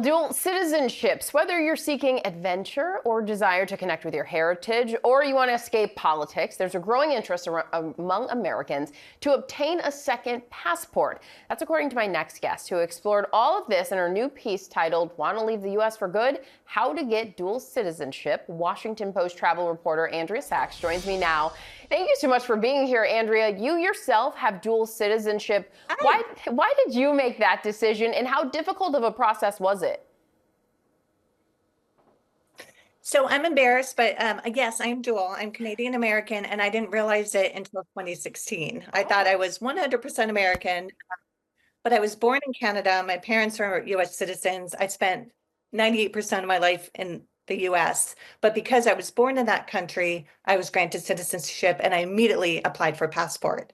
Dual citizenships, whether you're seeking adventure or desire to connect with your heritage, or you want to escape politics, there's a growing interest among Americans to obtain a second passport. That's according to my next guest, who explored all of this in her new piece titled "Want to Leave the U.S. for Good? How to Get Dual Citizenship." Washington Post travel reporter Andrea Sachs joins me now. Thank you so much for being here, Andrea. You yourself have dual citizenship. Hi. Why did you make that decision, and how difficult of a process was it? So I'm embarrassed, but yes, I am dual. I'm Canadian American, and I didn't realize it until 2016. I thought I was 100% American, but I was born in Canada. My parents are US citizens. I spent 98% of my life in the US, but because I was born in that country, I was granted citizenship and I immediately applied for a passport.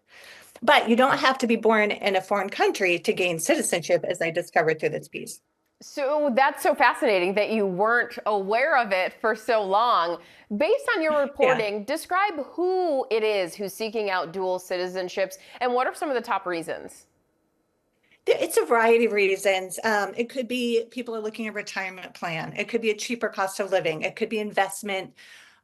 But you don't have to be born in a foreign country to gain citizenship, as I discovered through this piece. So that's so fascinating that you weren't aware of it for so long. Based on your Yeah. reporting, describe who it is who's seeking out dual citizenships and what are some of the top reasons? It's a variety of reasons. It could be people are looking at a retirement plan. It could be a cheaper cost of living. It could be investment.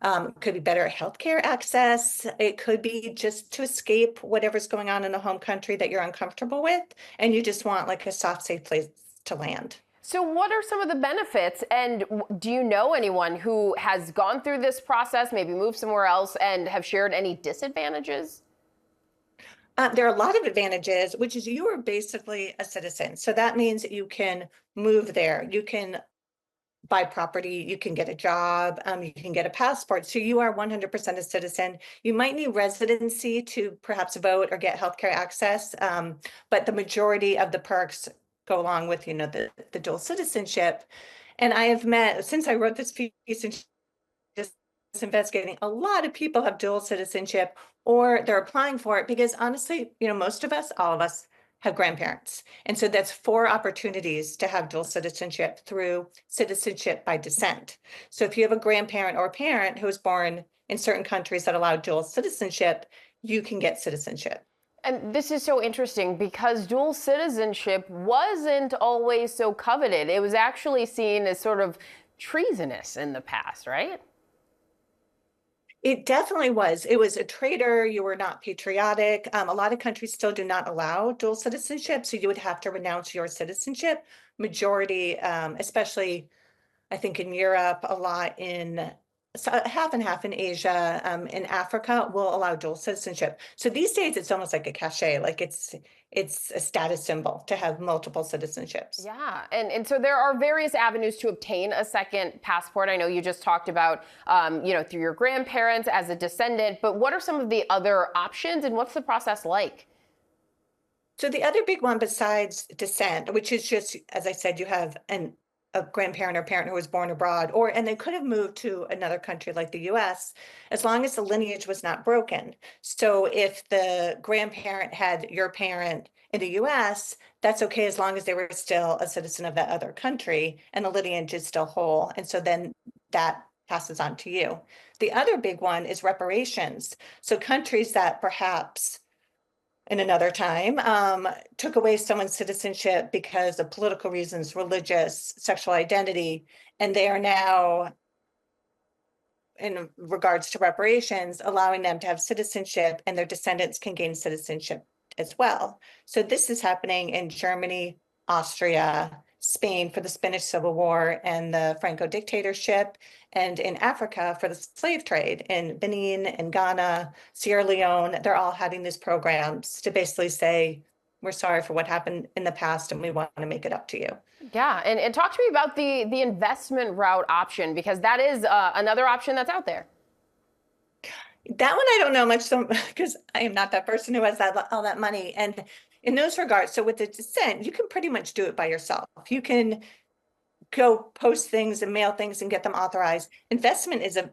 It could be better healthcare access. It could be just to escape whatever's going on in the home country that you're uncomfortable with, and you just want like a soft, safe place to land. So what are some of the benefits? And do you know anyone who has gone through this process, maybe moved somewhere else, and have shared any disadvantages? There are a lot of advantages, which is you are basically a citizen. So that means that you can move there. You can buy property, you can get a job, you can get a passport. So you are 100% a citizen. You might need residency to perhaps vote or get healthcare access, but the majority of the perks go along with, the dual citizenship. And I have met, since I wrote this piece and just investigating, a lot of people have dual citizenship or they're applying for it because honestly, most of us, all of us, have grandparents. And so that's 4 opportunities to have dual citizenship through citizenship by descent. So if you have a grandparent or a parent who was born in certain countries that allow dual citizenship, you can get citizenship. And this is so interesting because dual citizenship wasn't always so coveted. It was actually seen as sort of treasonous in the past, right? It definitely was. It was a traitor. You were not patriotic. A lot of countries still do not allow dual citizenship, so you would have to renounce your citizenship. Majority, especially I think in Europe, a lot in half and half in Asia, in Africa will allow dual citizenship. So these days it's almost like a cachet, like it's a status symbol to have multiple citizenships. Yeah, and so there are various avenues to obtain a second passport. I know you just talked about, through your grandparents as a descendant, but what are some of the other options and what's the process like? So the other big one besides descent, which is just, as I said, you have a grandparent or parent who was born abroad, and they could have moved to another country like the US, as long as the lineage was not broken. So if the grandparent had your parent in the US, that's okay as long as they were still a citizen of that other country and the lineage is still whole. And so then that passes on to you. The other big one is reparations. So countries that perhaps in another time, took away someone's citizenship because of political reasons, religious, sexual identity, and they are now, in regards to reparations, allowing them to have citizenship and their descendants can gain citizenship as well. So this is happening in Germany, Austria, Spain for the Spanish Civil War and the Franco dictatorship, and in Africa for the slave trade. In Benin and Ghana, Sierra Leone, they're all having these programs to basically say, we're sorry for what happened in the past and we want to make it up to you. Yeah, and talk to me about the investment route option, because that is another option that's out there. That one I don't know much, so because I am not that person who has all that money. And in those regards, so with the descent, you can pretty much do it by yourself. You can go post things and mail things and get them authorized. Investment is a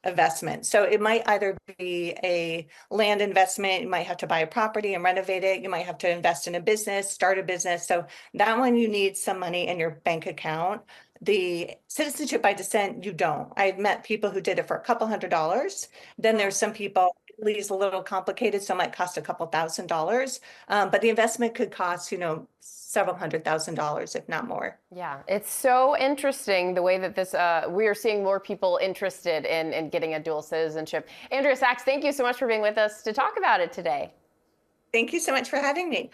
investment. So it might either be a land investment, you might have to buy a property and renovate it, you might have to invest in a business, start a business. So that one you need some money in your bank account. The citizenship by descent, you don't. I've met people who did it for a couple $100. Then there's some people legally is a little complicated, so it might cost a couple $1,000s. But the investment could cost, several $100,000, if not more. Yeah, it's so interesting the way that this, we are seeing more people interested in getting a dual citizenship. Andrea Sachs, thank you so much for being with us to talk about it today. Thank you so much for having me.